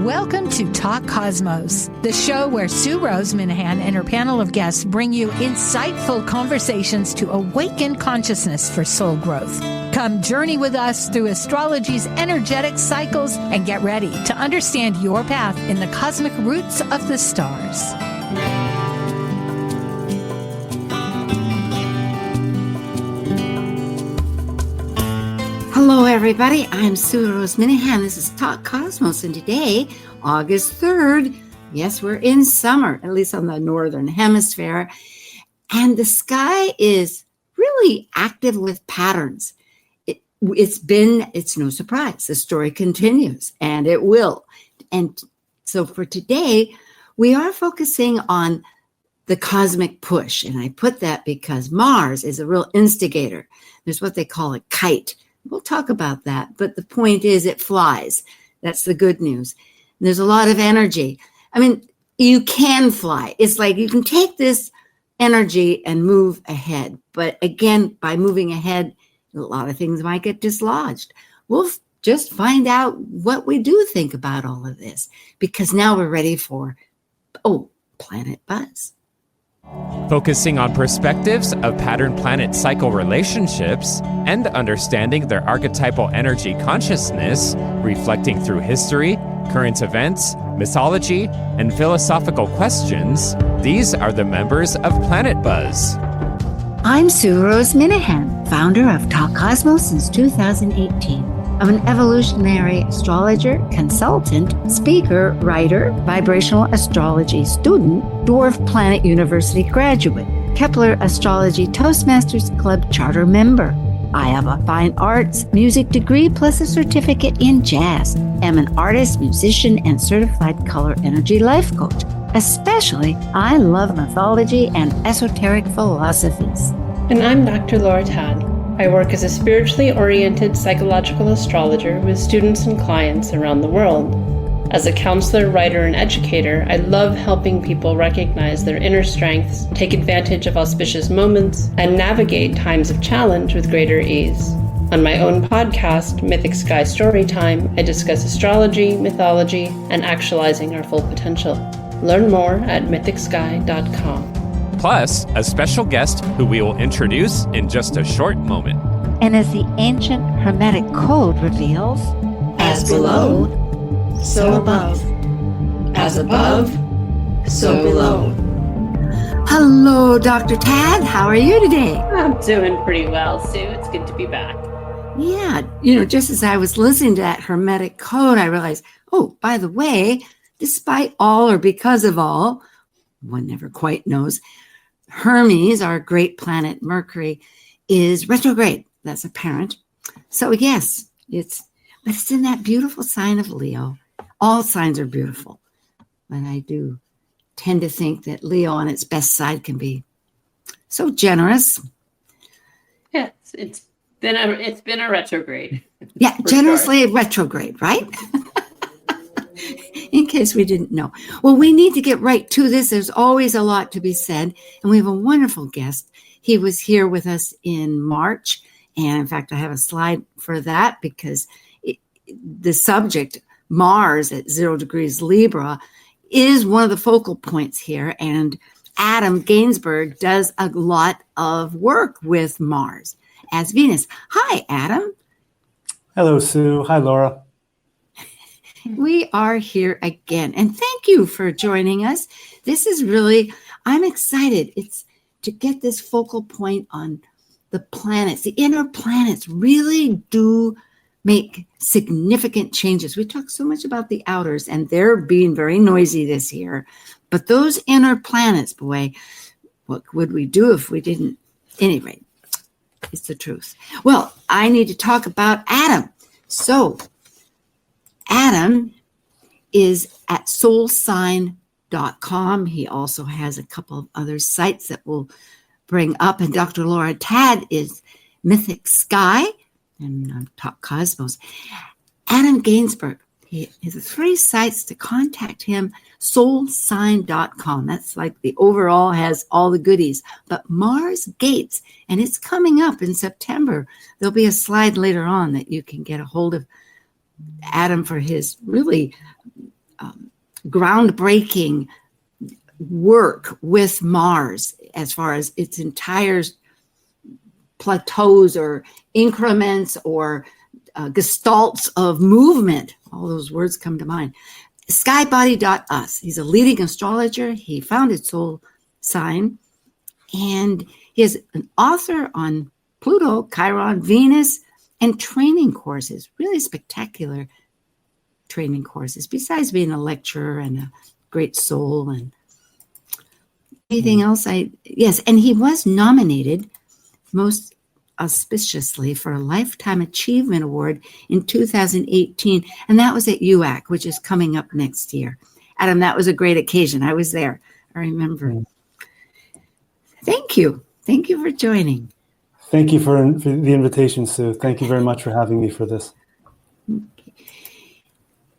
Welcome to Talk Cosmos, the show where Sue Minahan and her panel of guests bring you insightful conversations to awaken consciousness for soul growth. Come journey with us through astrology's energetic cycles and get ready to understand your path in the cosmic roots of the stars. Hello, everybody. I'm Sue Minahan. This is Talk Cosmos, and today, August 3rd, yes, we're in summer, at least on the northern hemisphere, and the sky is really active with patterns. It's no surprise. The story continues, and it will. And so for today, we are focusing on the cosmic push, and I put that because Mars is a real instigator. There's what they call a kite. We'll talk about that, but the point is it flies. That's the good news. And there's a lot of energy. I mean, you can fly. It's like you can take this energy and move ahead. But again, by moving ahead, a lot of things might get dislodged. We'll just find out what we do think about all of this, because now we're ready for, Planet Buzz. Focusing on perspectives of pattern-planet cycle relationships and understanding their archetypal energy consciousness, reflecting through history, current events, mythology, and philosophical questions, these are the members of Planet Buzz. I'm Sue Minahan, founder of Talk Cosmos since 2018. I'm an evolutionary astrologer, consultant, speaker, writer, vibrational astrology student, Dwarf Planet University graduate, Kepler Astrology Toastmasters Club charter member. I have a fine arts music degree plus a certificate in jazz. I'm an artist, musician, and certified color energy life coach. Especially, I love mythology and esoteric philosophies. And I'm Dr. Laura Tad. I work as a spiritually oriented psychological astrologer with students and clients around the world. As a counselor, writer, and educator, I love helping people recognize their inner strengths, take advantage of auspicious moments, and navigate times of challenge with greater ease. On my own podcast, Mythic Sky Storytime, I discuss astrology, mythology, and actualizing our full potential. Learn more at mythicsky.com. Plus, a special guest who we will introduce in just a short moment. And as the ancient Hermetic Code reveals, as below, so above. As above, so below. Hello, Dr. Tad. How are you today? I'm doing pretty well, Sue. It's good to be back. Yeah, just as I was listening to that Hermetic Code, I realized, by the way, despite all or because of all, one never quite knows, Hermes, our great planet Mercury, is retrograde. That's apparent. So yes, it's in that beautiful sign of Leo. All signs are beautiful, but I do tend to think that Leo on its best side can be so generous. Yeah, it's been a retrograde. Yeah, generously retrograde, right? In case we didn't know. Well, we need to get right to this. There's always a lot to be said. And we have a wonderful guest. He was here with us in March. And in fact, I have a slide for that because the subject, Mars at 0 degrees Libra, is one of the focal points here. And Adam Gainsburg does a lot of work with Mars as Venus. Hi, Adam. Hello, Sue. Hi, Laura. We are here again. And thank you for joining us. This is really, I'm excited. It's to get this focal point on the planets. The inner planets really do make significant changes. We talk so much about the outers, and they're being very noisy this year. But those inner planets, boy, what would we do if we didn't? Anyway, it's the truth. Well, I need to talk about Adam. So, Adam is at soulsign.com. He also has a couple of other sites that we'll bring up. And Dr. Laura Tad is Mythic Sky and Talk Cosmos. Adam Gainsburg, he has 3 sites to contact him. Soulsign.com. That's like the overall has all the goodies. But Mars Gates, and it's coming up in September. There'll be a slide later on that you can get a hold of Adam for his really groundbreaking work with Mars as far as its entire plateaus or increments or gestalts of movement. All those words come to mind. Skybody.us. He's a leading astrologer. He found his soul sign, and he is an author on Pluto, Chiron, Venus, and training courses, really spectacular training courses, besides being a lecturer and a great soul and anything else. Yes, and he was nominated most auspiciously for a Lifetime Achievement Award in 2018, and that was at UAC, which is coming up next year. Adam, that was a great occasion. I was there. I remember. Thank you. Thank you for joining. Thank you for the invitation, Sue. Thank you very much for having me for this.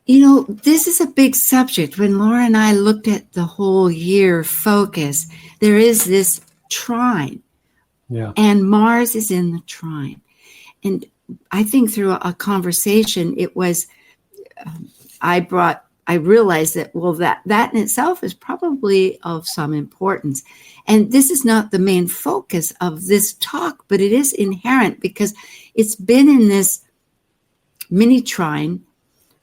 You know, this is a big subject. When Laura and I looked at the whole year focus, there is this trine. Yeah. And Mars is in the trine. And I think through a conversation, it was, I realized that, well, that in itself is probably of some importance. And this is not the main focus of this talk, but it is inherent because it's been in this mini trine,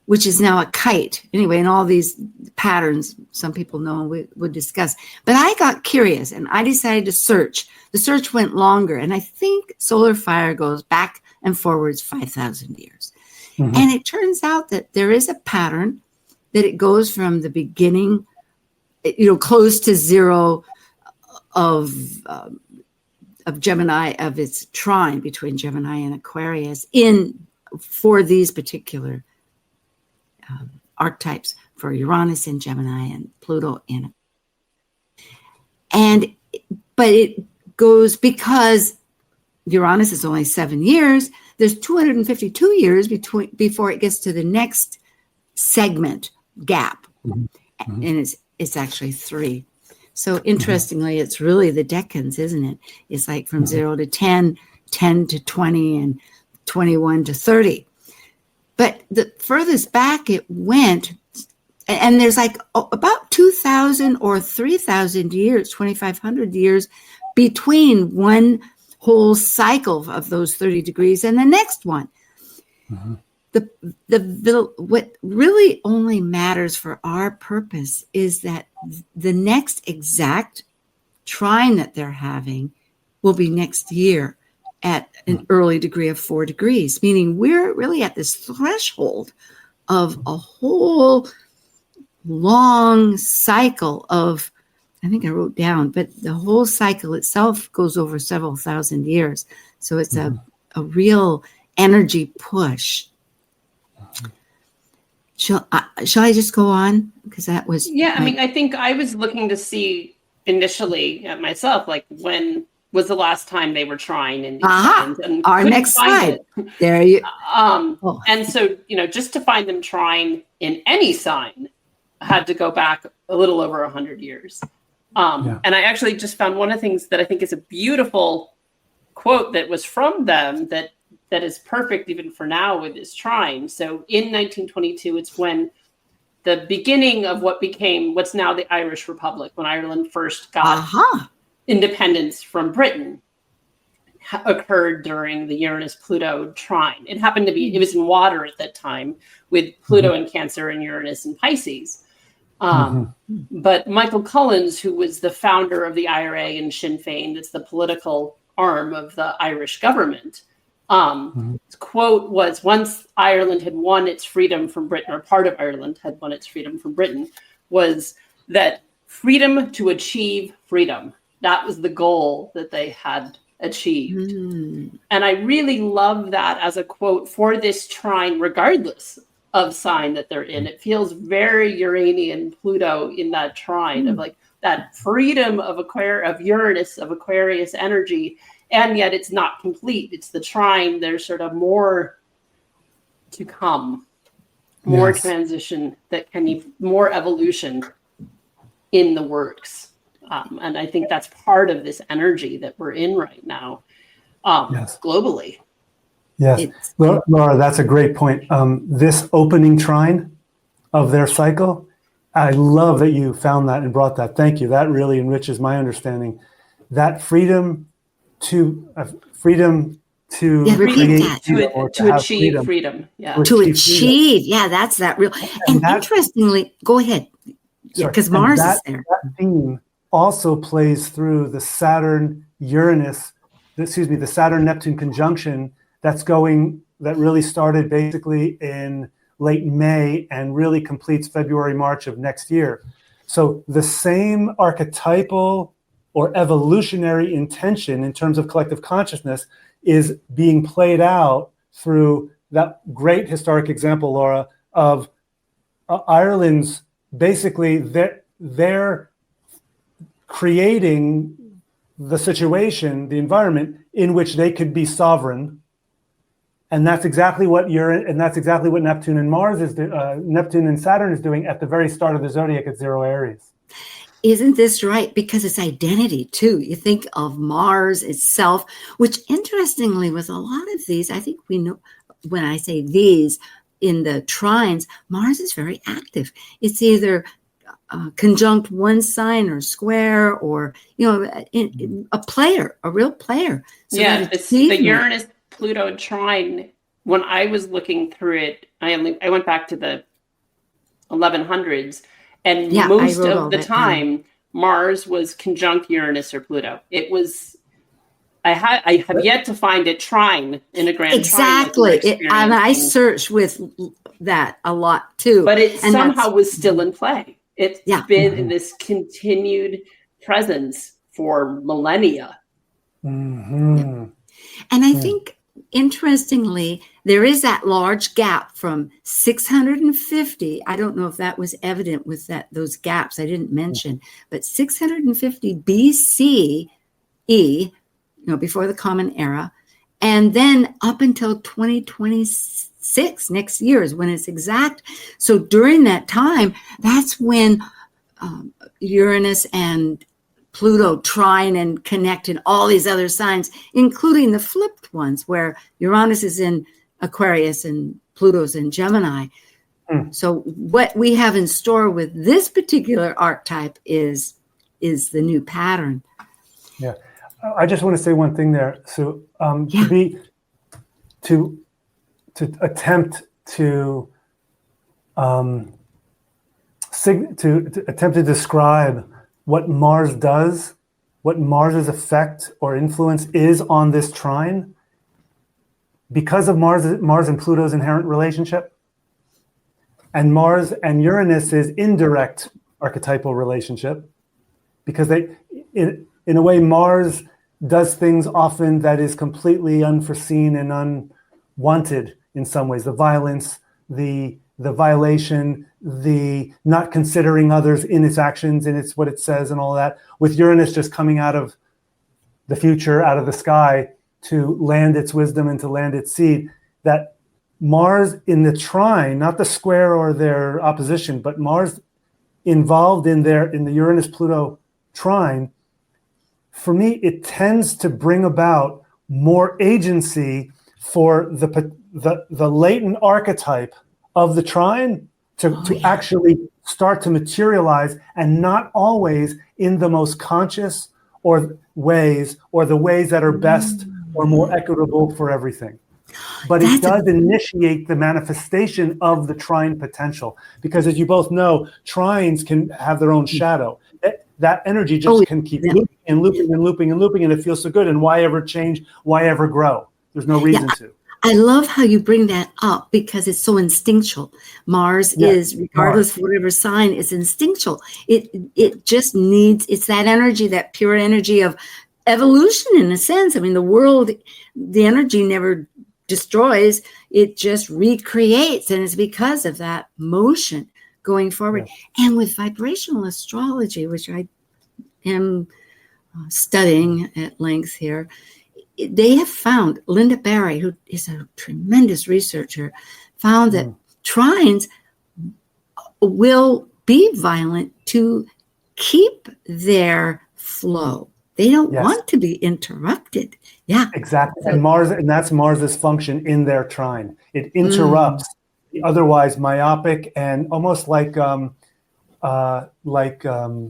which is now a kite. Anyway, and all these patterns, some people know we would discuss. But I got curious and I decided to search. The search went longer, and I think solar fire goes back and forwards 5,000 years. Mm-hmm. And it turns out that there is a pattern that it goes from the beginning, close to zero of Gemini, of its trine between Gemini and Aquarius for these particular archetypes, for Uranus in Gemini and Pluto in. But it goes, because Uranus is only 7 years, there's 252 years before it gets to the next segment gap. Mm-hmm. And it's actually 3. So interestingly, it's really the decans, isn't it? It's like from 0 to 10, 10 to 20, and 21 to 30. But the furthest back it went, and there's like about 2,000 or 3,000 years, 2,500 years between one whole cycle of those 30 degrees and the next one. Mm-hmm. What really only matters for our purpose is that the next exact trine that they're having will be next year at an early degree of 4 degrees, meaning we're really at this threshold of a whole long cycle of, I think I wrote down, but the whole cycle itself goes over several thousand years. So it's a real energy push. Shall I just go on? Because that was... Yeah, I mean, I think I was looking to see initially at myself, like, when was the last time they were trying? And our next slide. There you... And so, just to find them trying in any sign had to go back a little over 100 years. And I actually just found one of the things that I think is a beautiful quote that was from them that is perfect even for now with this trine. So in 1922, it's when the beginning of what became what's now the Irish Republic, when Ireland first got independence from Britain, occurred during the Uranus-Pluto trine. It happened to be, it was in water at that time, with Pluto in Cancer and Uranus in Pisces. But Michael Collins, who was the founder of the IRA and Sinn Féin, that's the political arm of the Irish government, his quote was, once Ireland had won its freedom from Britain, or part of Ireland had won its freedom from Britain, was that freedom to achieve freedom. That was the goal that they had achieved. And I really love that as a quote for this trine, regardless of sign that they're in. It feels very Uranian Pluto in that trine of like that freedom of Uranus, of Aquarius energy. And yet it's not complete. It's the trine. There's sort of more to come, more transition that can be more evolution in the works. And I think that's part of this energy that we're in right now, globally. Yes, Laura, that's a great point. This opening trine of their cycle I love that you found that and brought that. Thank you. That really enriches my understanding. That freedom to create freedom, or to achieve freedom. Yeah. To achieve. Yeah, that's that real. And interestingly, go ahead. Yeah, because Mars is there. That theme also plays through the the Saturn-Neptune conjunction that really started basically in late May and really completes February, March of next year. So the same archetypal or evolutionary intention in terms of collective consciousness is being played out through that great historic example, Laura, of Ireland's basically they're creating the situation, the environment in which they could be sovereign. And that's exactly what Neptune and Neptune and Saturn is doing at the very start of the zodiac at 0 Aries. Isn't this right? Because it's identity too. You think of Mars itself, which interestingly with a lot of these, I think we know when I say these in the trines, Mars is very active. It's either conjunct one sign or square or, a player, a real player. So the Uranus Pluto trine, when I was looking through it, I went back to the 1100s, and most of the time, Mars was conjunct Uranus or Pluto. It was, I have yet to find it trine in a grand exactly. trine. And I searched with that a lot too. But it somehow was still in play. It's been in this continued presence for millennia. Mm-hmm. And I think, interestingly, there is that large gap from 650. I don't know if that was evident with those gaps I didn't mention, but 650 BCE, before the Common Era, and then up until 2026, next year is when it's exact. So during that time, that's when Uranus and Pluto trine and connect in all these other signs, including the flipped ones where Uranus is in Aquarius and Pluto's in Gemini. So what we have in store with this particular archetype is the new pattern. Yeah. I just want to say one thing there. So to attempt to describe what Mars does, what Mars's effect or influence is on this trine, because of Mars and Pluto's inherent relationship, and Mars and Uranus's indirect archetypal relationship, because in a way, Mars does things often that is completely unforeseen and unwanted in some ways. The violence, the violation, the not considering others in its actions, and it's what it says and all that, with Uranus just coming out of the future, out of the sky to land its wisdom and to land its seed, that Mars in the trine, not the square or their opposition, but Mars involved in the Uranus-Pluto trine, for me, it tends to bring about more agency for the latent archetype of the trine to actually start to materialize, and not always in the most conscious or the ways that are best or more equitable for everything. But it does initiate the manifestation of the trine potential, because as you both know, trines can have their own shadow. That energy just can keep looping and looping and looping and looping, and it feels so good. And why ever change? Why ever grow? There's no reason to. I love how you bring that up, because it's so instinctual. Mars is, regardless of whatever sign, is instinctual. It just needs, it's that energy, that pure energy of evolution in a sense. I mean, the world, the energy never destroys, it just recreates. And it's because of that motion going forward. And with vibrational astrology, which I am studying at length here, they have found, Linda Barry, who is a tremendous researcher, found that trines will be violent to keep their flow. They don't want to be interrupted. Yeah, exactly. And that's Mars's function in their trine. It interrupts the otherwise myopic and almost like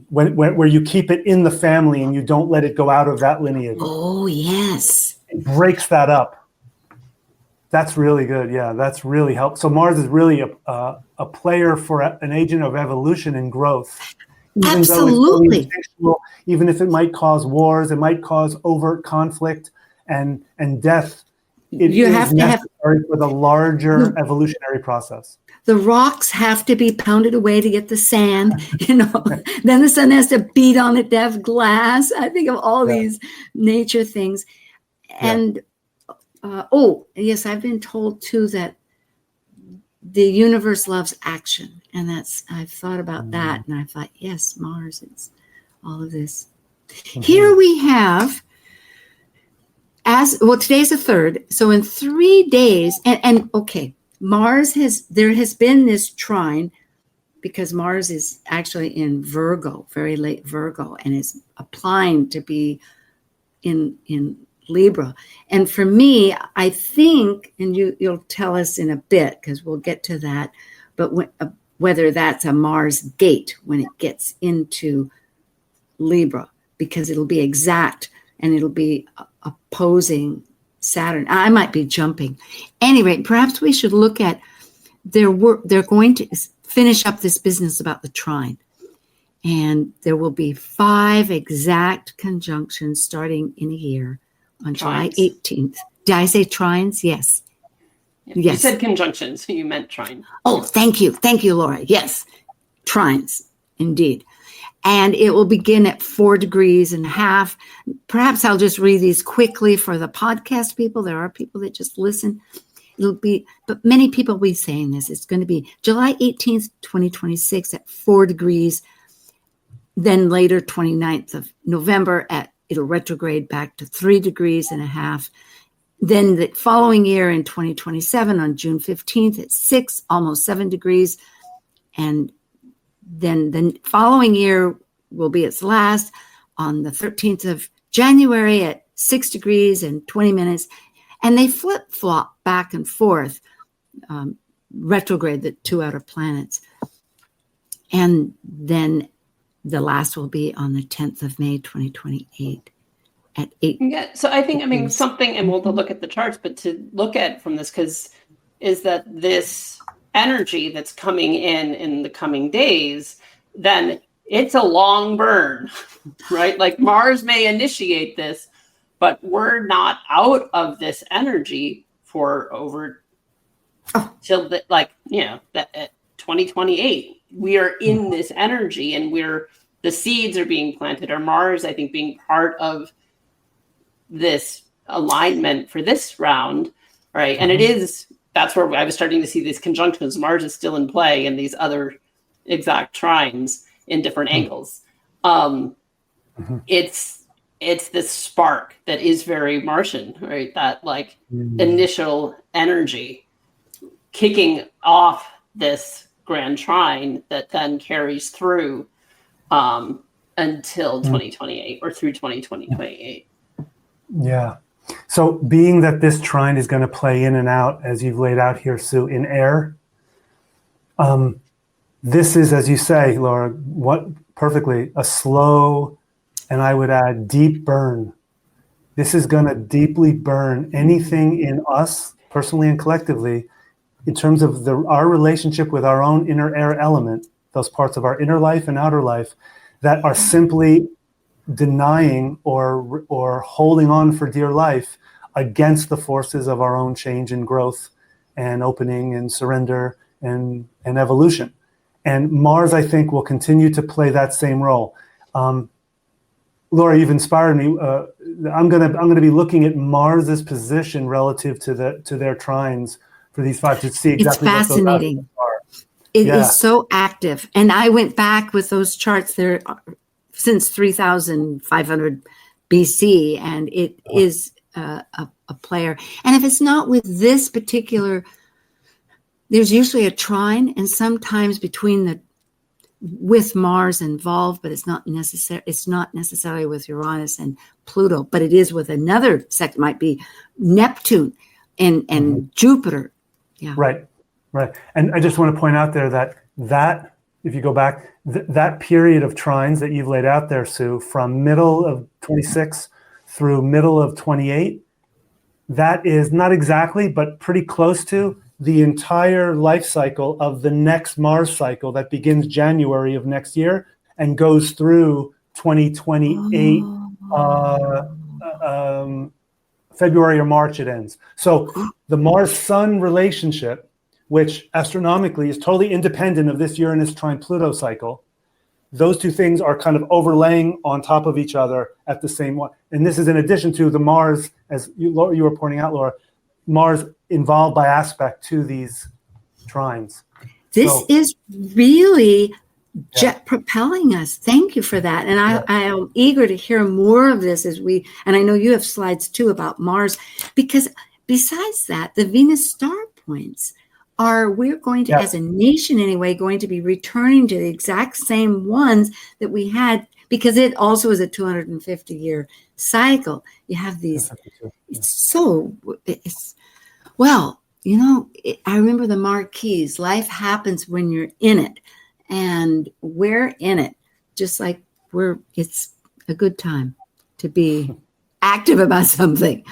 where you keep it in the family and you don't let it go out of that lineage. Oh, yes. It breaks that up. That's really good. Yeah, that's really helpful. So Mars is really a player for an agent of evolution and growth. Even Absolutely. Though it's really even if it might cause wars, it might cause overt conflict and death. It You is have to necessary for the larger evolutionary process. The rocks have to be pounded away to get the sand, Then the sun has to beat on it to have glass. I think of all these nature things. And, yes, I've been told too that the universe loves action. And I've thought about that. And I thought, yes, Mars, it's all of this. Mm-hmm. Here we have, today's the 3rd. So in 3 days, and okay, there has been this trine because Mars is actually in Virgo, very late Virgo, and is applying to be in Libra. And for me, I think, and you'll tell us in a bit because we'll get to that, but whether that's a Mars gate when it gets into Libra, because it'll be exact and it'll be opposing Saturn. I might be jumping. Anyway, perhaps we should look at they're going to finish up this business about the trine. And there will be 5 exact conjunctions starting in a year on July 18th. Did I say trines? Yes. Yes. You said conjunctions, so you meant trine. Oh, thank you. Thank you, Laura. Yes, trines, indeed. And it will begin at 4.5 degrees. Perhaps I'll just read these quickly for the podcast people. There are people that just listen. But many people will be saying this. It's going to be July 18th, 2026 at 4 degrees. Then later, 29th of November, it'll retrograde back to 3.5 degrees. Then the following year in 2027 on June 15th at 6, almost 7 degrees. And then the following year will be its last on the 13th of January at 6 degrees and 20 minutes. And they flip-flop back and forth, retrograde, the 2 outer planets. And then the last will be on the 10th of May, 2028 at 8. Yeah, so I think, something, and we'll look at the charts, but to look at from this, is that this energy that's coming in the coming days, then it's a long burn, right? Like Mars may initiate this, but we're not out of this energy for over till 2028. We are in this energy, and the seeds are being planted. Or Mars, I think, being part of this alignment for this round, right? And that's where I was starting to see these conjunctions. Mars is still in play, and these other exact trines in different angles. It's this spark that is very Martian, right? That initial energy kicking off this grand trine that then carries through until 2028 or through 2028. Yeah. So being that this trine is going to play in and out, as you've laid out here, Sue, in air, this is, as you say, Laura, perfectly, a slow, and I would add deep burn. This is going to deeply burn anything in us, personally and collectively, in terms of our relationship with our own inner air element, those parts of our inner life and outer life that are simply denying or holding on for dear life against the forces of our own change and growth and opening and surrender and evolution. And Mars, I think, will continue to play that same role. Laura, you've inspired me. I'm gonna be looking at Mars's position relative to their trines for these 5 to see exactly. It's fascinating. What those are. It is so active, and I went back with those charts there since 3,500 BC, and it is a player. And if it's not with this particular, there's usually a trine, and sometimes with Mars involved, but it's not necessary. It's not necessarily with Uranus and Pluto, but it is with another sect. Might be Neptune and Jupiter. Yeah. Right. And I just want to point out there that if you go back, that period of trines that you've laid out there, Sue, from middle of 26 through middle of 28, that is not exactly, but pretty close to the entire life cycle of the next Mars cycle that begins January of next year and goes through 2028, February or March it ends. So the Mars-Sun relationship, which astronomically is totally independent of this Uranus trine Pluto cycle, those two things are kind of overlaying on top of each other at the same one. And this is in addition to the Mars, as you were pointing out, Laura, Mars involved by aspect to these trines. This is really jet propelling us. Thank you for that. And I am eager to hear more of this and I know you have slides too about Mars, because besides that, the Venus star points we're going to, as a nation anyway, going to be returning to the exact same ones that we had, because it also is a 250-year cycle. You have these, I remember the Marquise, life happens when you're in it, and we're in it, just like it's a good time to be active about something.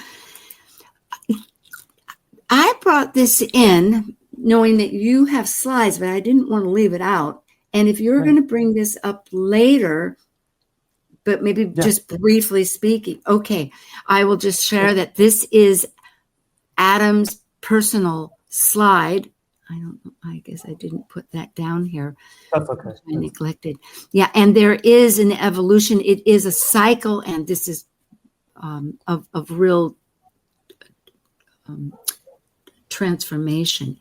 I brought this in knowing that you have slides, but I didn't want to leave it out. And if you're going to bring this up later, but maybe just briefly speaking, okay, I will just share that this is Adam's personal slide. I don't know, I guess I didn't put that down here. That's okay. I neglected. Yeah, and there is an evolution. It is a cycle, and this is of real transformation.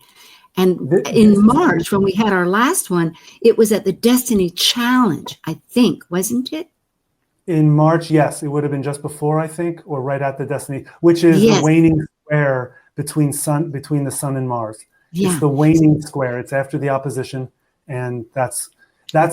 And in March, when we had our last one, it was at the Destiny Challenge, I think, wasn't it? In March, yes, it would have been just before, I think, or right at the Destiny, which is the waning square between the Sun and Mars. Yeah. It's the waning square. It's after the opposition, and that's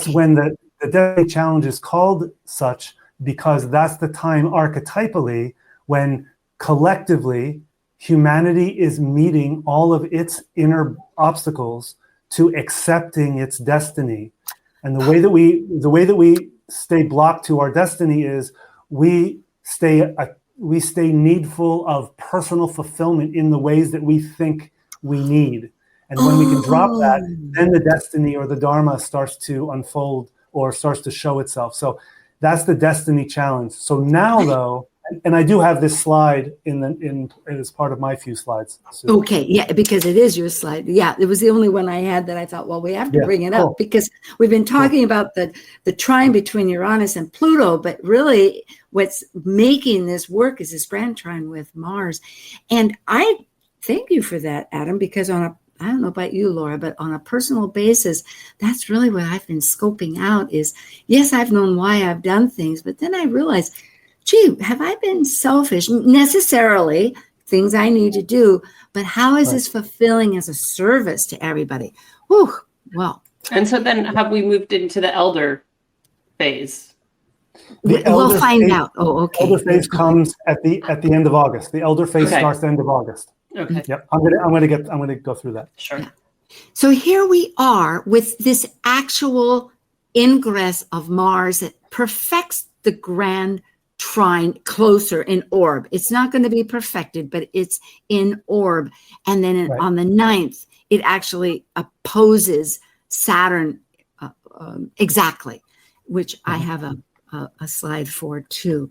when the Destiny Challenge is called such, because that's the time archetypally when collectively humanity is meeting all of its inner obstacles to accepting its destiny. And the way that we stay blocked to our destiny is we stay needful of personal fulfillment in the ways that we think we need. And when we can drop that, then the destiny or the Dharma starts to unfold or starts to show itself. So that's the Destiny Challenge. So now, though, and I do have this slide as part of my few slides. So. Okay, yeah, because it is your slide. Yeah, it was the only one I had that I thought, well, we have to bring it up because we've been talking about the trine between Uranus and Pluto, but really what's making this work is this grand trine with Mars. And I thank you for that, Adam, because I don't know about you, Laura, but on a personal basis, that's really what I've been scoping out is, yes, I've known why I've done things, but then I realized, gee, have I been selfish? Necessarily, things I need to do, but how is this fulfilling as a service to everybody? Whew, well. And so then have we moved into the elder phase? We'll find out. Oh, okay. Elder phase comes at the end of August. The elder phase starts at the end of August. Okay. Yep. I'm gonna go through that. Sure. Yeah. So here we are with this actual ingress of Mars that perfects the grand trine closer in orb. It's not going to be perfected, but it's in orb. And then on the 9th, it actually opposes Saturn exactly, which I have a slide for too.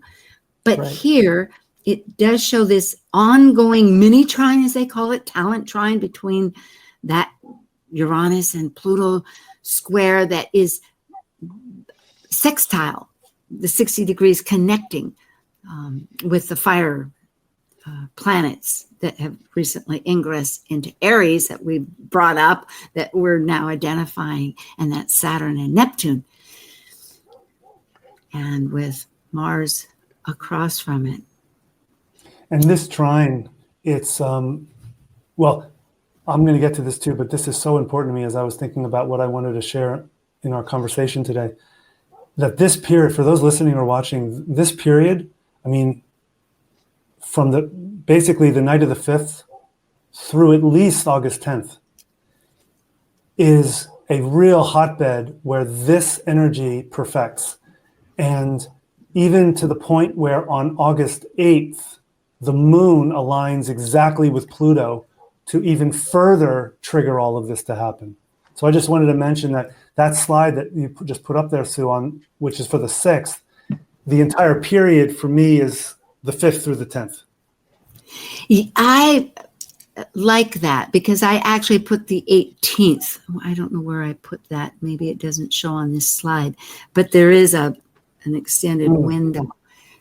But here, it does show this ongoing mini trine, as they call it, talent trine between that Uranus and Pluto square that is sextile, the 60 degrees connecting with the fire planets that have recently ingressed into Aries that we brought up, that we're now identifying, and that's Saturn and Neptune. And with Mars across from it. And this trine, it's, well, I'm going to get to this too, but this is so important to me as I was thinking about what I wanted to share in our conversation today. That this period, for those listening or watching, this period, I mean, from basically the night of the 5th through at least August 10th is, a real hotbed where this energy perfects. And even to the point where on August 8th, the moon aligns exactly with Pluto to even further trigger all of this to happen. So I just wanted to mention that slide that you just put up there, Sue, on which is for the 6th, the entire period for me is the 5th through the 10th. I like that because I actually put the 18th. I don't know where I put that. Maybe it doesn't show on this slide, but there is an extended window.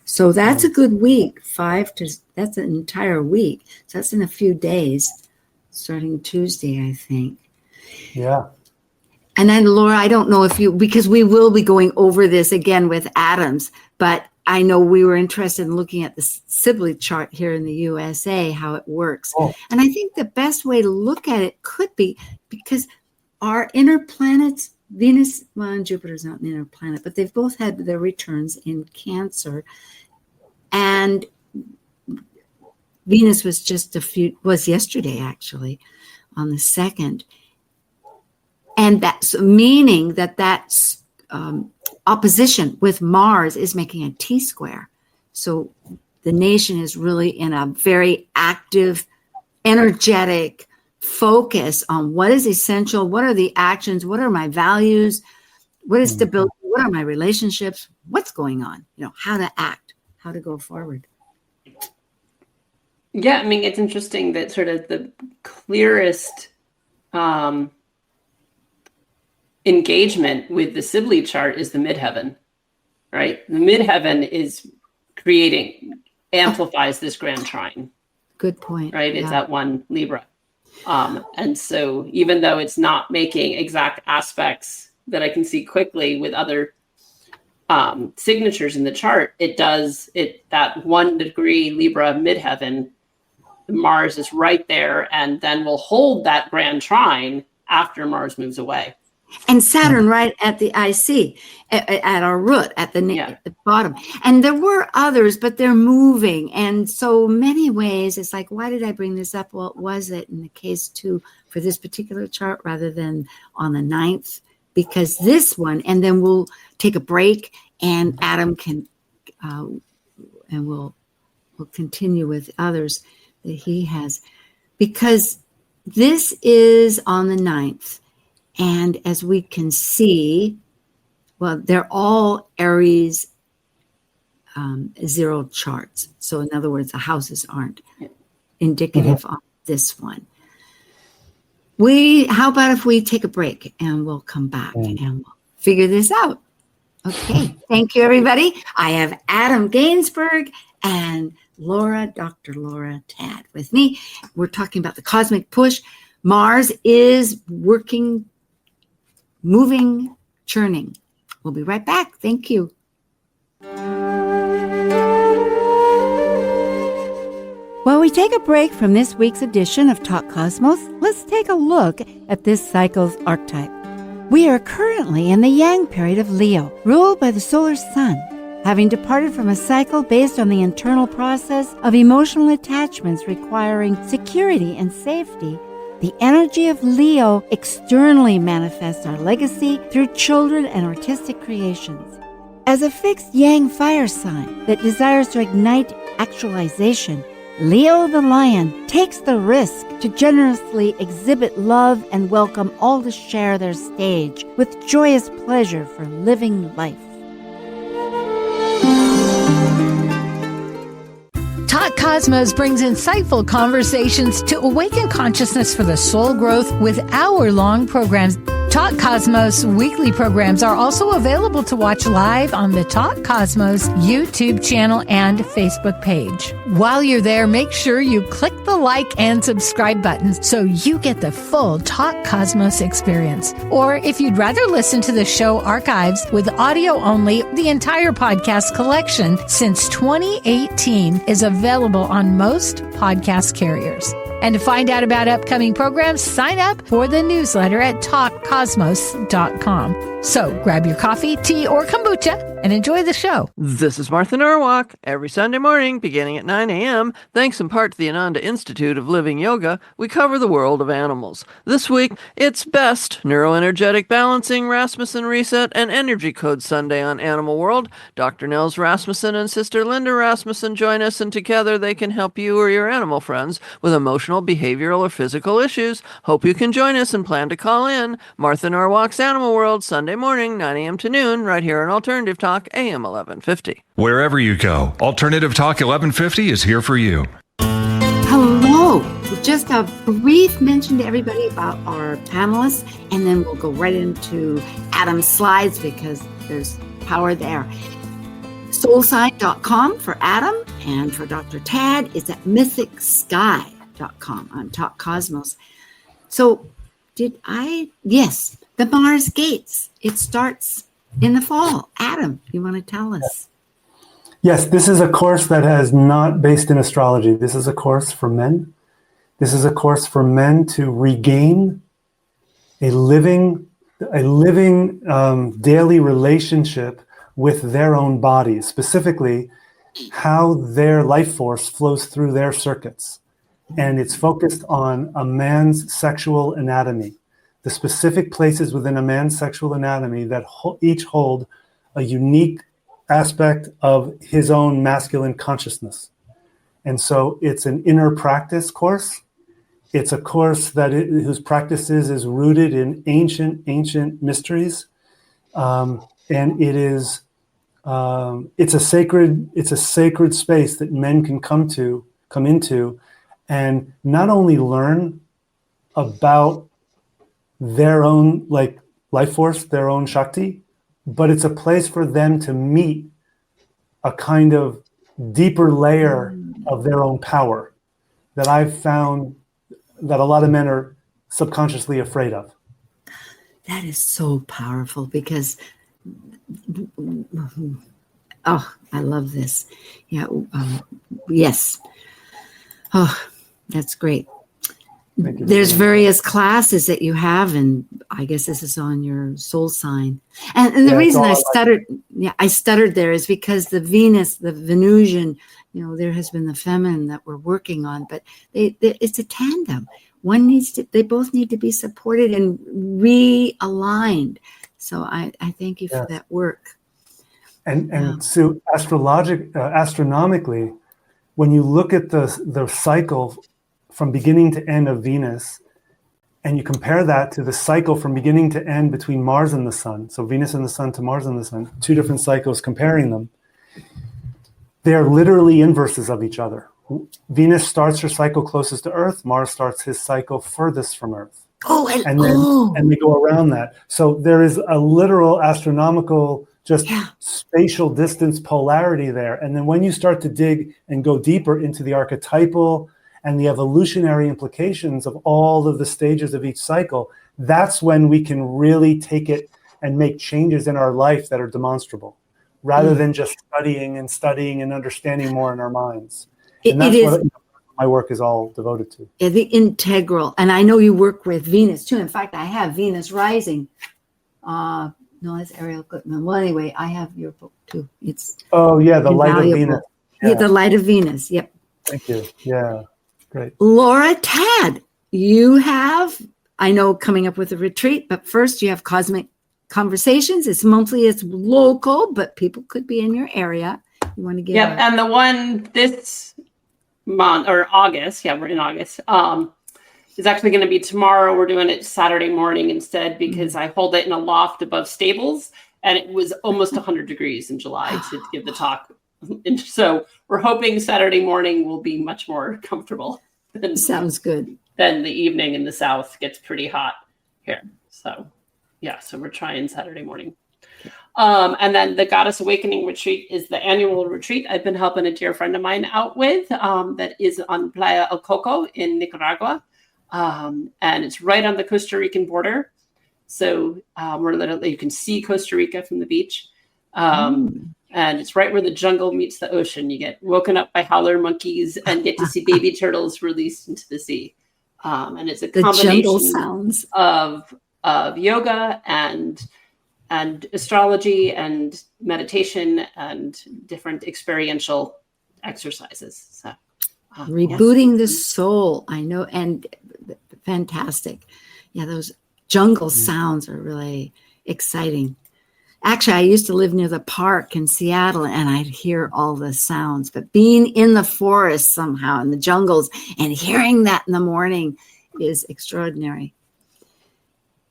So that's a good week. That's an entire week. So that's in a few days, starting Tuesday, I think. Yeah. And then Laura, I don't know if because we will be going over this again with Adams, but I know we were interested in looking at the Sibley chart here in the USA, how it works. Oh. And I think the best way to look at it could be because our inner planets, Venus, well, and Jupiter's not an inner planet, but they've both had their returns in Cancer. And Venus was yesterday, actually, on the 2nd. And that's meaning that's opposition with Mars is making a T-square. So the nation is really in a very active, energetic focus on what is essential, what are the actions, what are my values, what is stability, what are my relationships, what's going on, how to act, how to go forward. Yeah, I mean, it's interesting that sort of the clearest engagement with the Sibley chart is the midheaven, right? The midheaven is amplifies this grand trine. Good point. Right? It's at 1 Libra. And so even though it's not making exact aspects that I can see quickly with other signatures in the chart, that 1 degree Libra midheaven, Mars is right there and then will hold that grand trine after Mars moves away. And Saturn right at the IC, at our root, at the bottom. And there were others, but they're moving. And so many ways, it's like, why did I bring this up? Well, was it in the case too for this particular chart rather than on the 9th? Because this one, and then we'll take a break and Adam can, and we'll continue with others that he has. Because this is on the 9th. And as we can see, well, they're all Aries 0 charts. So in other words, the houses aren't indicative on this one. How about if we take a break and we'll come back and we'll figure this out. Okay. Thank you, everybody. I have Adam Gainsburg and Dr. Laura Tad with me. We're talking about the cosmic push. Mars is working, moving, churning. We'll be right back. Thank you. While we take a break from this week's edition of Talk Cosmos, let's take a look at this cycle's archetype. We are currently in the Yang period of Leo, ruled by the solar sun. Having departed from a cycle based on the internal process of emotional attachments requiring security and safety, the energy of Leo externally manifests our legacy through children and artistic creations. As a fixed Yang fire sign that desires to ignite actualization, Leo the lion takes the risk to generously exhibit love and welcome all to share their stage with joyous pleasure for living life. Talk Cosmos brings insightful conversations to awaken consciousness for the soul growth with hour-long programs. Talk Cosmos weekly programs are also available to watch live on the Talk Cosmos YouTube channel and Facebook page. While you're there, make sure you click the like and subscribe buttons so you get the full Talk Cosmos experience. Or if you'd rather listen to the show archives with audio only, the entire podcast collection since 2018 is available on most podcast carriers. And to find out about upcoming programs, sign up for the newsletter at talkcosmos.com. So grab your coffee, tea, or kombucha and enjoy the show. This is Martha Norwalk. Every Sunday morning, beginning at 9 a.m., thanks in part to the Ananda Institute of Living Yoga, we cover the world of animals. This week, it's Best, Neuroenergetic Balancing, Rasmussen Reset, and Energy Code Sunday on Animal World. Dr. Nels Rasmussen and Sister Linda Rasmussen join us, and together they can help you or your animal friends with emotional, behavioral, or physical issues. Hope you can join us and plan to call in. Martha Norwalk's Animal World, Sunday morning, 9 a.m. to noon, right here on Alternative Talk, AM 1150. Wherever you go, Alternative Talk 1150 is here for you. Hello. Just a brief mention to everybody about our panelists, and then we'll go right into Adam's slides because there's power there. Soulside.com for Adam, and for Dr. Tad, it's at mythicsky.com on Talk Cosmos. So yes, the Mars Gates. It starts in the fall. Adam, you want to tell us? Yes, this is a course that is not based in astrology. This is a course for men. This is a course for men to regain a living daily relationship with their own bodies, specifically how their life force flows through their circuits. And it's focused on a man's sexual anatomy, the specific places within a man's sexual anatomy that each hold a unique aspect of his own masculine consciousness. And so it's an inner practice course. It's a course whose practices is rooted in ancient mysteries. And it's a sacred space that men can come into and not only learn about their own life force, their own Shakti, but it's a place for them to meet a kind of deeper layer of their own power that I've found that a lot of men are subconsciously afraid of. That is so powerful because, oh, I love this. Yeah, yes. Oh, that's great. There's various classes that you have, and I guess this is on your soul sign. And the reason I stuttered there is because the Venus, the Venusian, there has been the feminine that we're working on, but it's a tandem. They both need to be supported and realigned. So I thank you for that work. And Sue, astronomically, when you look at the cycle from beginning to end of Venus, and you compare that to the cycle from beginning to end between Mars and the Sun, so Venus and the Sun to Mars and the Sun, two different cycles, comparing them, they're literally inverses of each other. Venus starts her cycle closest to Earth, Mars starts his cycle furthest from Earth. And they go around that. So there is a literal astronomical, spatial distance polarity there. And then when you start to dig and go deeper into the archetypal and the evolutionary implications of all of the stages of each cycle, that's when we can really take it and make changes in our life that are demonstrable, rather than just studying and understanding more in our minds. And that's what my work is all devoted to. Yeah, the integral. And I know you work with Venus too. In fact, I have Venus rising. No, that's Ariel Goodman. Well, anyway, I have your book too. It's the Light of Venus. Yeah, the Light of Venus. Yep. Thank you. Yeah. Great. Laura Tad, you have, I know, coming up with a retreat, but first you have Cosmic Conversations. It's monthly, it's local, but people could be in your area. You want to get and the one this month or August, we're in August, is actually going to be tomorrow. We're doing it Saturday morning instead because I hold it in a loft above stables, and it was almost 100 degrees in July to give the talk. And so we're hoping Saturday morning will be much more comfortable. Sounds good. Then the evening in the South gets pretty hot here. So so we're trying Saturday morning. And then the Goddess Awakening Retreat is the annual retreat I've been helping a dear friend of mine out with that is on Playa El Coco in Nicaragua. And it's right on the Costa Rican border. So we're literally, you can see Costa Rica from the beach. And it's right where the jungle meets the ocean. You get woken up by howler monkeys and get to see baby turtles released into the sea. And it's a combination sounds of yoga and astrology and meditation and different experiential exercises. So rebooting the soul, I know, and fantastic. Yeah, those jungle sounds are really exciting. Actually, I used to live near the park in Seattle, and I'd hear all the sounds. But being in the forest somehow, in the jungles, and hearing that in the morning is extraordinary.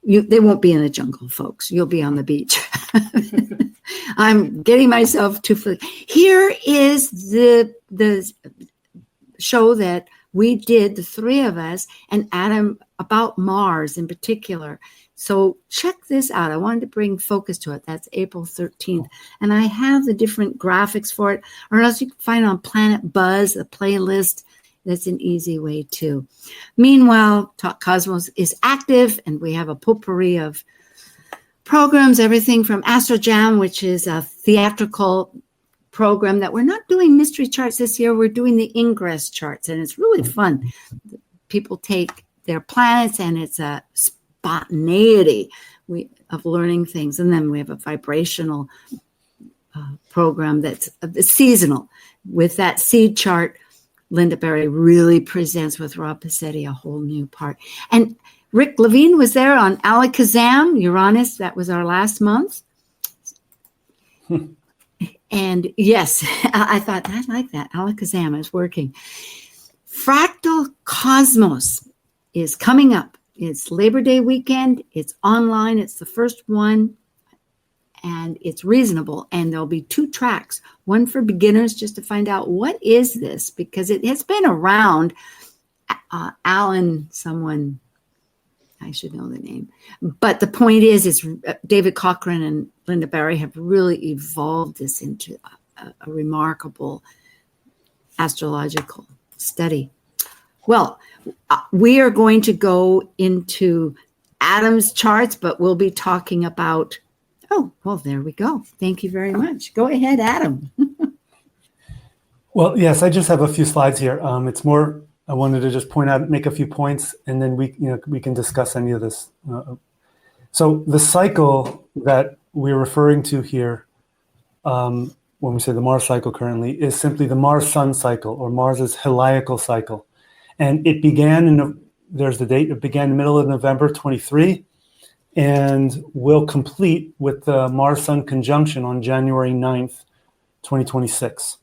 They won't be in the jungle, folks. You'll be on the beach. I'm getting myself too. Here is the show that we did, the three of us, and Adam, about Mars in particular. So check this out. I wanted to bring focus to it. That's April 13th. And I have the different graphics for it, or else you can find it on Planet Buzz, the playlist. That's an easy way too. Meanwhile, Talk Cosmos is active, and we have a potpourri of programs, everything from Astro Jam, which is a theatrical program that we're not doing mystery charts this year. We're doing the ingress charts, and it's really fun. People take their planets, and it's a spontaneity of learning things. And then we have a vibrational program that's seasonal. With that seed chart, Linda Berry really presents with Rob Passetti a whole new part. And Rick Levine was there on Alakazam, Uranus. That was our last month. And yes, I thought, I like that. Alakazam is working. Fractal Cosmos is coming up. It's Labor Day weekend. It's online. It's the first one. And it's reasonable. And there'll be 2 tracks. One for beginners, just to find out what is this, because it has been around. Alan, someone, I should know the name. But the point is David Cochran and Linda Berry have really evolved this into a remarkable astrological study. Well, we are going to go into Adam's charts, but we'll be talking about, there we go. Thank you very much. Go ahead, Adam. Well, yes, I just have a few slides here. It's more, I wanted to just point out, make a few points, and then we can discuss any of this. So the cycle that we're referring to here, when we say the Mars cycle currently, is simply the Mars-Sun cycle, or Mars's heliacal cycle. And it began there's the date, it began in the middle of November 23, and will complete with the Mars-Sun conjunction on January 9th, 2026.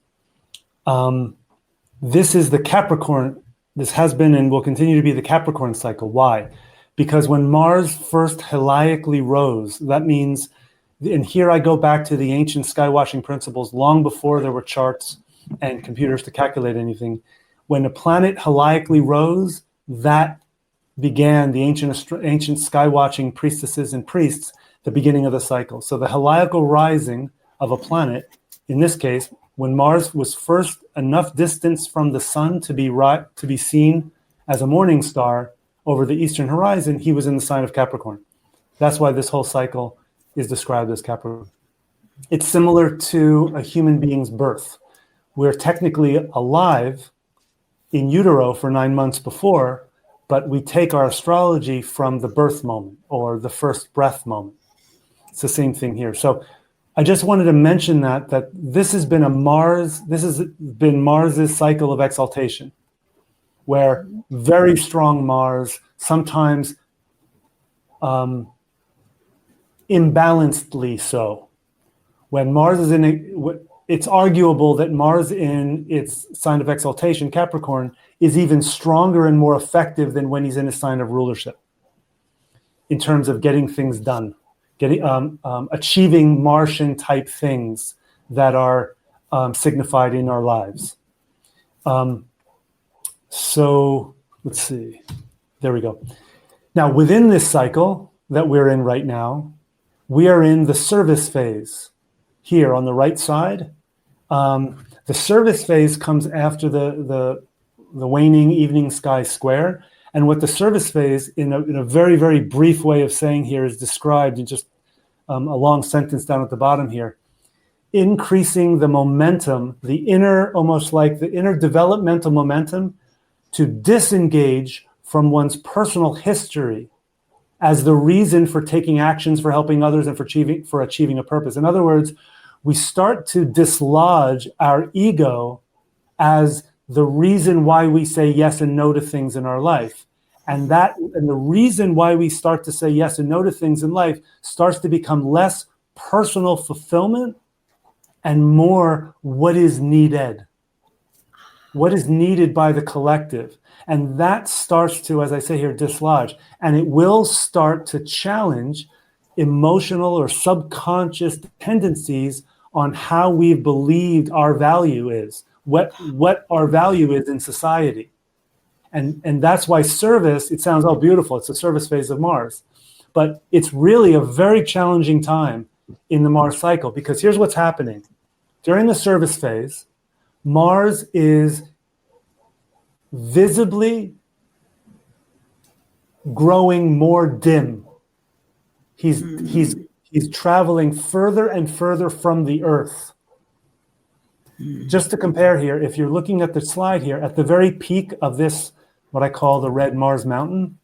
This is the Capricorn. This has been and will continue to be the Capricorn cycle. Why? Because when Mars first heliacally rose, that means, and here I go back to the ancient skywashing principles long before there were charts and computers to calculate anything. When a planet heliacally rose, that began the ancient skywatching priestesses and priests, the beginning of the cycle. So the heliacal rising of a planet, in this case, when Mars was first enough distance from the sun to be seen as a morning star over the eastern horizon, he was in the sign of Capricorn. That's why this whole cycle is described as Capricorn. It's similar to a human being's birth. We're technically alive in utero for 9 months before, but we take our astrology from the birth moment or the first breath moment. It's the same thing here. So I just wanted to mention that this has been Mars's cycle of exaltation, where very strong Mars, sometimes imbalancedly so. When Mars is it's arguable that Mars in its sign of exaltation, Capricorn, is even stronger and more effective than when he's in a sign of rulership in terms of getting things done, achieving Martian type things that are signified in our lives. So let's see, there we go. Now within this cycle that we're in right now, we are in the service phase here on the right side. The service phase comes after the waning evening sky square. And what the service phase, in a very, very brief way of saying here, is described in just a long sentence down at the bottom here, increasing the momentum, almost like the inner developmental momentum, to disengage from one's personal history as the reason for taking actions, for helping others, and for achieving a purpose. In other words, we start to dislodge our ego as the reason why we say yes and no to things in our life. And the reason why we start to say yes and no to things in life starts to become less personal fulfillment and more what is needed by the collective. And that starts to, as I say here, dislodge. And it will start to challenge emotional or subconscious tendencies on how we've believed our value is, what our value is in society. And that's why service, it sounds all beautiful, it's the service phase of Mars. But it's really a very challenging time in the Mars cycle, because here's what's happening. During the service phase, Mars is visibly growing more dim. He's traveling further and further from the Earth. Just to compare here, if you're looking at the slide here, at the very peak of this, what I call the red Mars mountain,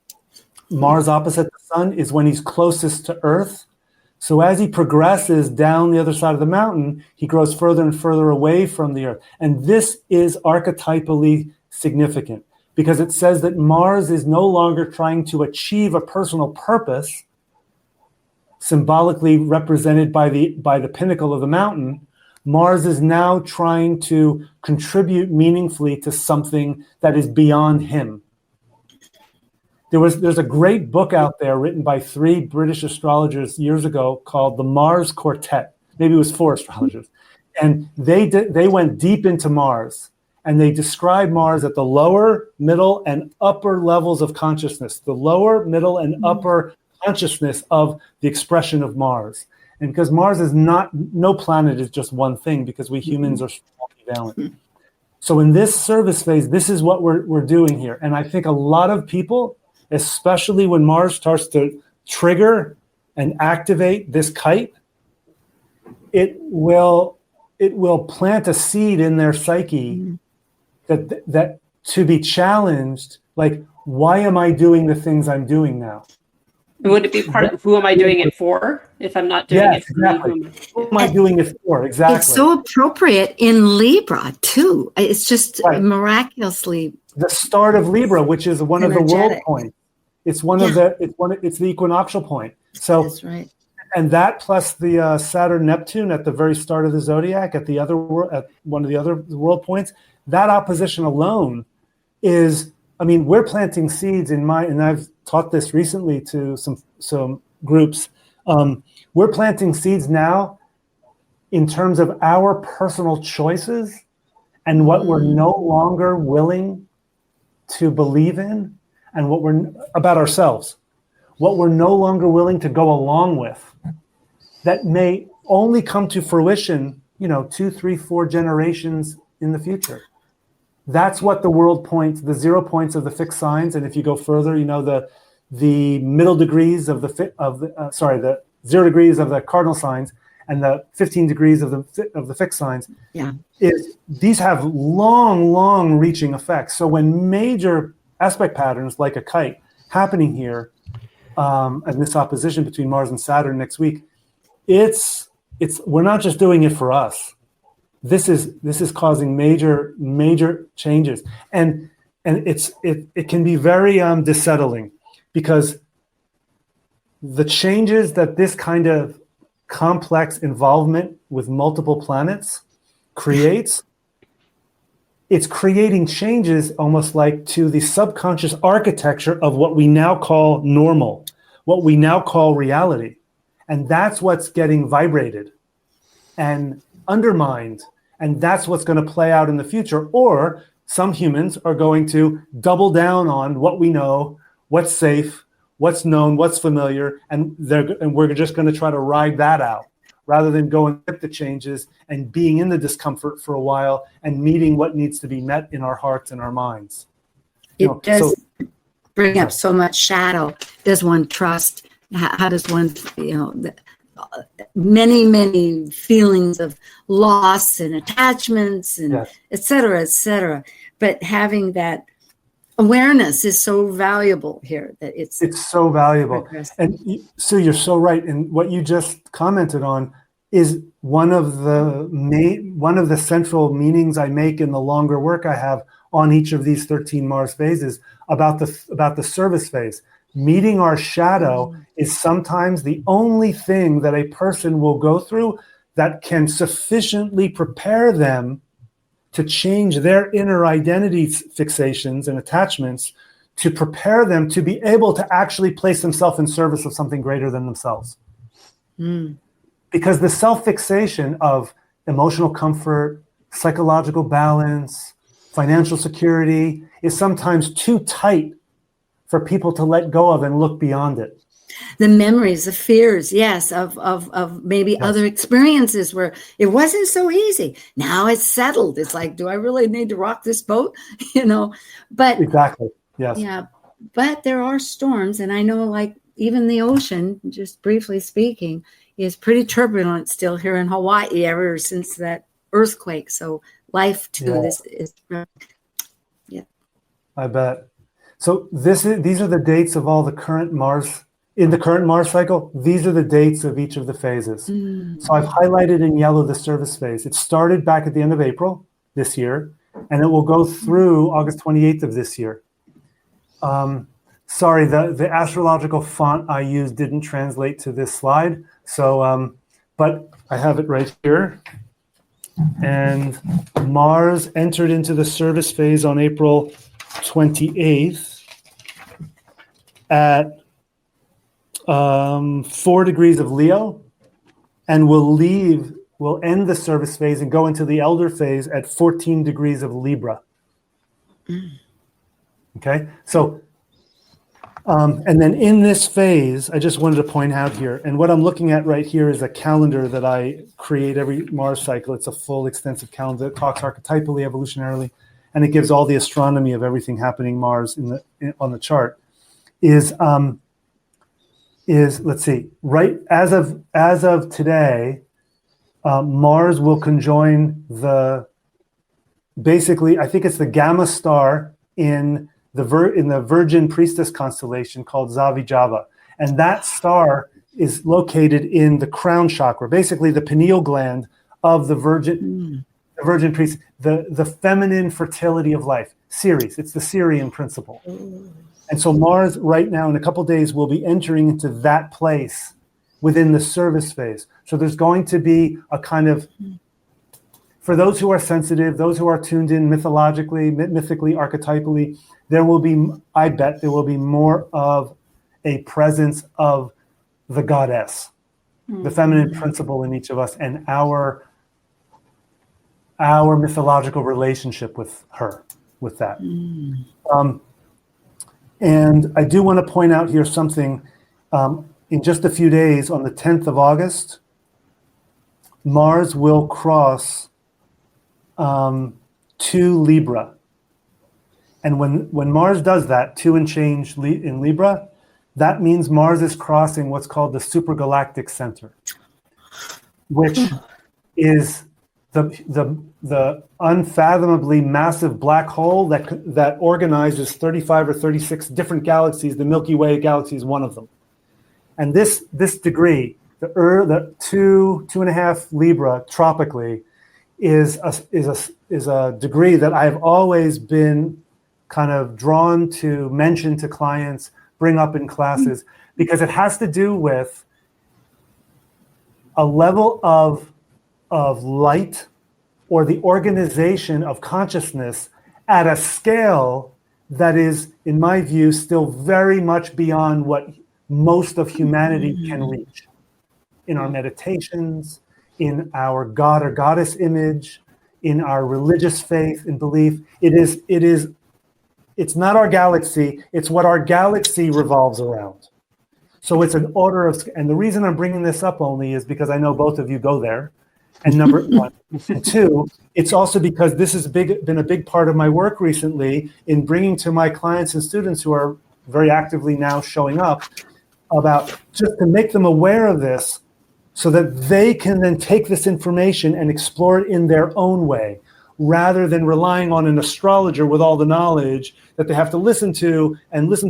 Mars opposite the sun is when he's closest to Earth. So as he progresses down the other side of the mountain, he grows further and further away from the Earth. And this is archetypally significant because it says that Mars is no longer trying to achieve a personal purpose, symbolically represented by the pinnacle of the mountain. Mars is now trying to contribute meaningfully to something that is beyond him. There's a great book out there written by 3 British astrologers years ago called The Mars Quartet. Maybe it was 4 astrologers. And they went deep into Mars, and they described Mars at the lower, middle, and upper levels of consciousness, the lower, middle, and upper consciousness of the expression of Mars. And because Mars is no planet is just one thing, because we humans are multivalent. So in this service phase, this is what we're doing here. And I think a lot of people, especially when Mars starts to trigger and activate this kite, it will plant a seed in their psyche that to be challenged, like, why am I doing the things I'm doing now? Would it be part of who am I doing it for? If I'm not doing it for exactly. me, Who am I doing it for? Exactly. It's so appropriate in Libra too. It's just miraculously the start of Libra, which is one of the world points. It's it's the equinoctial point. So that's right. And that plus the Saturn Neptune at the very start of the zodiac at one of the other world points, that opposition alone is, I mean, we're planting seeds and I've taught this recently to some groups. We're planting seeds now in terms of our personal choices and what we're no longer willing to believe in, and what we're about ourselves, what we're no longer willing to go along with, that may only come to fruition, 2, 3, 4 generations in the future. That's what the world points, the 0 points of the fixed signs, and if you go further, the middle degrees of the 0 degrees of the cardinal signs and the 15 degrees of the fixed signs. Yeah, these have long reaching effects. So when major aspect patterns like a kite happening here, and this opposition between Mars and Saturn next week, we're not just doing it for us. This is causing major changes, and it can be very dissettling, because the changes that this kind of complex involvement with multiple planets creates, it's creating changes almost like to the subconscious architecture of what we now call normal, what we now call reality. And that's what's getting vibrated and undermined. And that's what's going to play out in the future. Or some humans are going to double down on what we know, what's safe, what's known, what's familiar, and we're just going to try to ride that out, rather than going with the changes and being in the discomfort for a while and meeting what needs to be met in our hearts and our minds. It does bring up so much shadow. Does one trust? How does one, many, many feelings of loss and attachments and Yes. et cetera, et cetera. But having that awareness is so valuable here that it's so valuable. progressive. And Sue, you're so right. And what you just commented on is one of the central meanings I make in the longer work I have on each of these 13 Mars phases about the service phase. Meeting our shadow is sometimes the only thing that a person will go through that can sufficiently prepare them to change their inner identity fixations and attachments, to prepare them to be able to actually place themselves in service of something greater than themselves. Because the self-fixation of emotional comfort, psychological balance, financial security is sometimes too tight for people to let go of and look beyond it. The memories, the fears, yes, of maybe other experiences where it wasn't so easy. Now it's settled. It's like, do I really need to rock this boat? But exactly, yes. Yeah, but there are storms, and I know, like, even the ocean, just briefly speaking, is pretty turbulent still here in Hawaii ever since that earthquake. So life too, this is, I bet. So these are the dates of all the current Mars. In the current Mars cycle, these are the dates of each of the phases. So I've highlighted in yellow the service phase. It started back at the end of April this year, and it will go through August 28th of this year. Sorry, the astrological font I used didn't translate to this slide. So, but I have it right here. And Mars entered into the service phase on April 28th at 4 degrees of Leo, and will end the service phase and go into the elder phase at 14 degrees of Libra. Okay, so and then in this phase, I just wanted to point out here, and what I'm looking at right here is a calendar that I create every Mars cycle. It's a full extensive calendar that talks archetypally, evolutionarily, and it gives all the astronomy of everything happening Mars on the chart. Is let's see, right as of today, Mars will conjoin basically I think it's the Gamma star in the Virgin Priestess constellation called Zavijava, and that star is located in the crown chakra, basically the pineal gland of the Virgin Priestess, the feminine fertility of life. Ceres, it's the Syrian principle. And so Mars right now in a couple days will be entering into that place within the service phase. So there's going to be a kind of, for those who are sensitive, those who are tuned in mythically, archetypally, I bet there will be more of a presence of the goddess, the feminine principle in each of us, and our mythological relationship with her, with that. And I do want to point out here something. In just a few days, on the 10th of August, Mars will cross to Libra. And when Mars does that, 2 and change in Libra, that means Mars is crossing what's called the supergalactic center, which is the unfathomably massive black hole that organizes 35 or 36 different galaxies. The Milky Way galaxy is one of them. And this degree, the 2.5 Libra tropically, is a degree that I've always been kind of drawn to mention to clients, bring up in classes, because it has to do with a level of light or the organization of consciousness at a scale that is, in my view, still very much beyond what most of humanity can reach. In our meditations, in our God or goddess image, in our religious faith and belief, it's not our galaxy, it's what our galaxy revolves around. So it's an order of, and the reason I'm bringing this up only is because I know both of you go there. And number one. And two, it's also because this has been a big part of my work recently in bringing to my clients and students who are very actively now showing up, about just to make them aware of this, so that they can then take this information and explore it in their own way, rather than relying on an astrologer with all the knowledge that they have to listen to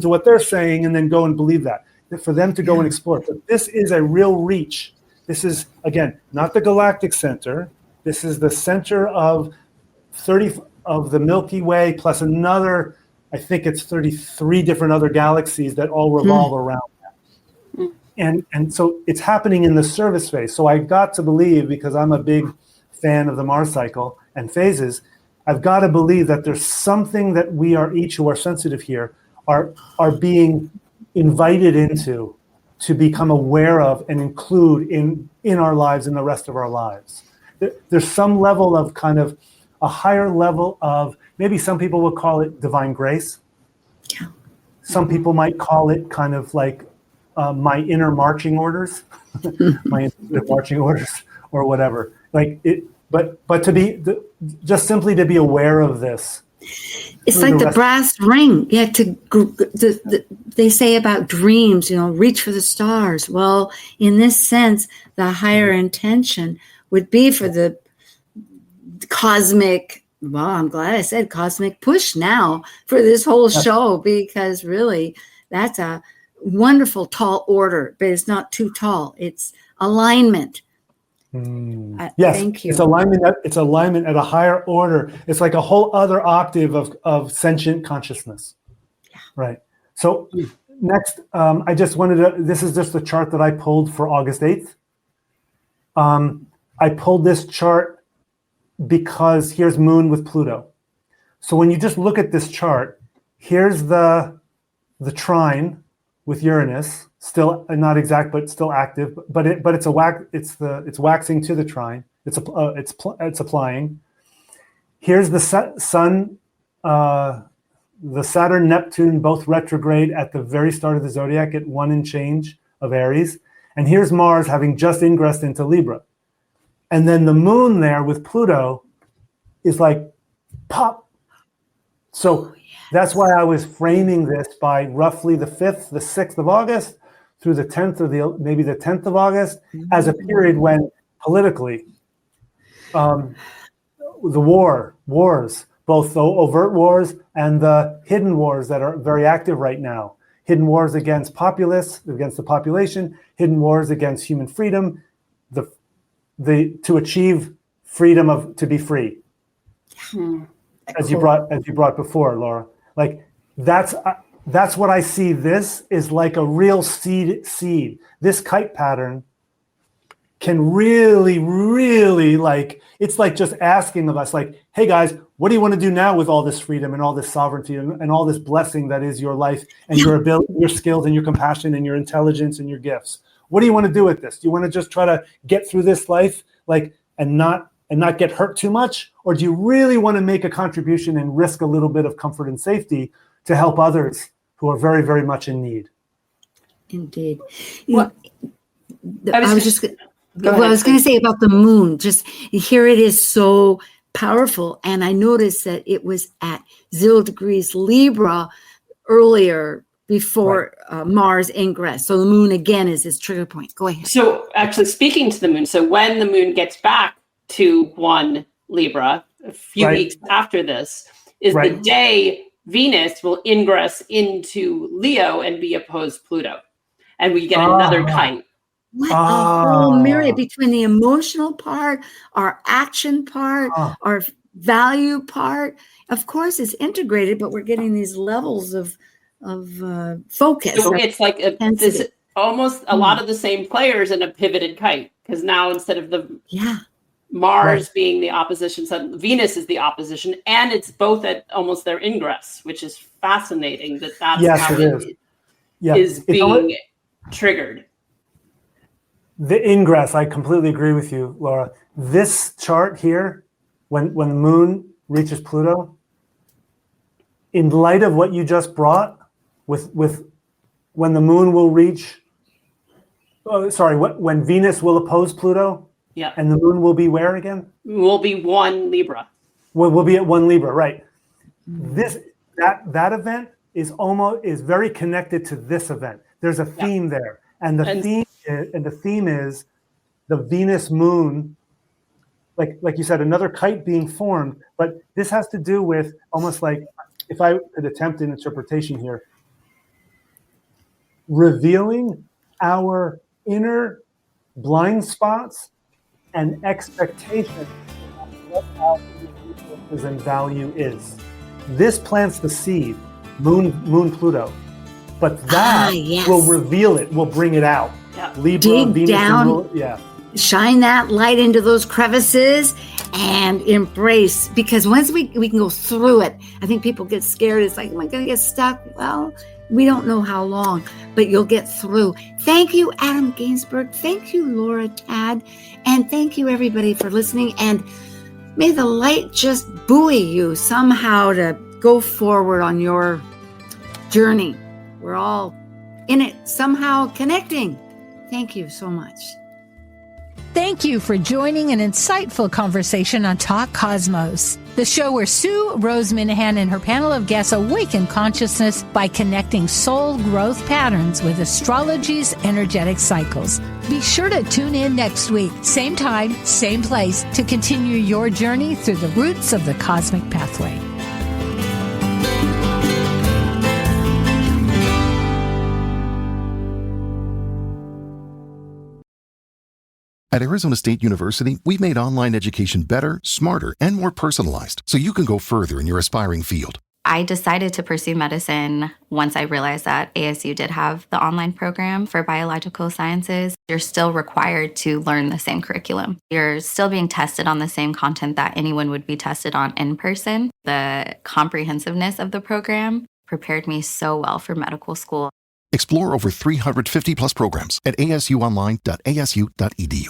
what they're saying and then go and believe that. For them to go and explore. But this is a real reach. This is, again, not the galactic center. This is the center of 30 of the Milky Way plus another, I think it's 33 different other galaxies that all revolve around that. And so it's happening in the service phase. So I got to believe, because I'm a big fan of the Mars cycle and phases, I've got to believe that there's something that we are each who are sensitive here are being invited into, to become aware of and include in our lives, in the rest of our lives. There's some level of kind of a higher level of, maybe some people would call it divine grace. Yeah. Some people might call it kind of like my inner marching orders, my inner marching orders, or whatever. Like it, but to be just simply to be aware of this. It's like the brass ring. Yeah, they say about dreams, reach for the stars. Well, in this sense, the higher intention would be for the cosmic, well, I'm glad I said cosmic push now for this whole show, because really that's a wonderful tall order, but it's not too tall. It's alignment. Yes, thank you. It's alignment at a higher order. It's like a whole other octave of sentient consciousness. Yeah. Right. So next, I just wanted to, this is just the chart that I pulled for August 8th. I pulled this chart because here's Moon with Pluto. So when you just look at this chart, here's the trine with Uranus, still not exact, but still active. But it's waxing to the trine. It's applying. Here's the Sun, the Saturn, Neptune, both retrograde at the very start of the zodiac at 1 and change of Aries. And here's Mars having just ingressed into Libra. And then the Moon there with Pluto is like pop. So that's why I was framing this by roughly the 5th, the 6th of August through the 10th or maybe the 10th of August as a period when politically the wars, both the overt wars and the hidden wars that are very active right now. Hidden wars against populists, against the population, hidden wars against human freedom, to achieve freedom to be free. As you brought before, Laura. Like that's what I see. This is like a real seed. This kite pattern can really, really, like, it's like just asking of us, like, hey guys, what do you want to do now with all this freedom and all this sovereignty and all this blessing that is your life and your ability, your skills and your compassion and your intelligence and your gifts? What do you want to do with this? Do you want to just try to get through this life, like, and not get hurt too much? Or do you really want to make a contribution and risk a little bit of comfort and safety to help others who are very, very much in need? Indeed. I was going to say about the Moon, just here it is so powerful. And I noticed that it was at 0 degrees Libra earlier before Mars ingress. So the Moon again is this trigger point. Go ahead. So actually speaking to the Moon, so when the Moon gets back to 1 Libra, a few weeks after this, is the day Venus will ingress into Leo and be opposed Pluto. And we get another kite. What a whole myriad between the emotional part, our action part, our value part. Of course, it's integrated, but we're getting these levels of focus. So it's like this almost a lot of the same players in a pivoted kite, because now instead of the Mars being the opposition, so Venus is the opposition, and it's both at almost their ingress, which is fascinating. That's how it is being triggered. The ingress, I completely agree with you, Laura. This chart here, when the Moon reaches Pluto, in light of what you just brought, with when the Moon will reach, when Venus will oppose Pluto, and the Moon will be where again? Will be 1 Libra. We'll be at 1 Libra, right? That event is very connected to this event. There's a theme there, and the theme is the Venus moon, like you said, another kite being formed. But this has to do with almost like, if I could attempt an interpretation here, revealing our inner blind spots and expectations of what our resources and value is. This plants the seed, Moon Pluto, but that will reveal it, will bring it out. Yeah. Libra, Dig Venus, down, shine that light into those crevices and embrace, because once we can go through it, I think people get scared. It's like, am I going to get stuck? Well, we don't know how long, but you'll get through. Thank you, Adam Gainsburg. Thank you, Laura Tad. And thank you, everybody, for listening. And may the light just buoy you somehow to go forward on your journey. We're all in it, somehow connecting. Thank you so much. Thank you for joining an insightful conversation on Talk Cosmos, the show where Sue Minahan and her panel of guests awaken consciousness by connecting soul growth patterns with astrology's energetic cycles. Be sure to tune in next week, same time, same place, to continue your journey through the roots of the cosmic pathway. At Arizona State University, we've made online education better, smarter, and more personalized, so you can go further in your aspiring field. I decided to pursue medicine once I realized that ASU did have the online program for biological sciences. You're still required to learn the same curriculum. You're still being tested on the same content that anyone would be tested on in person. The comprehensiveness of the program prepared me so well for medical school. Explore over 350 plus programs at asuonline.asu.edu.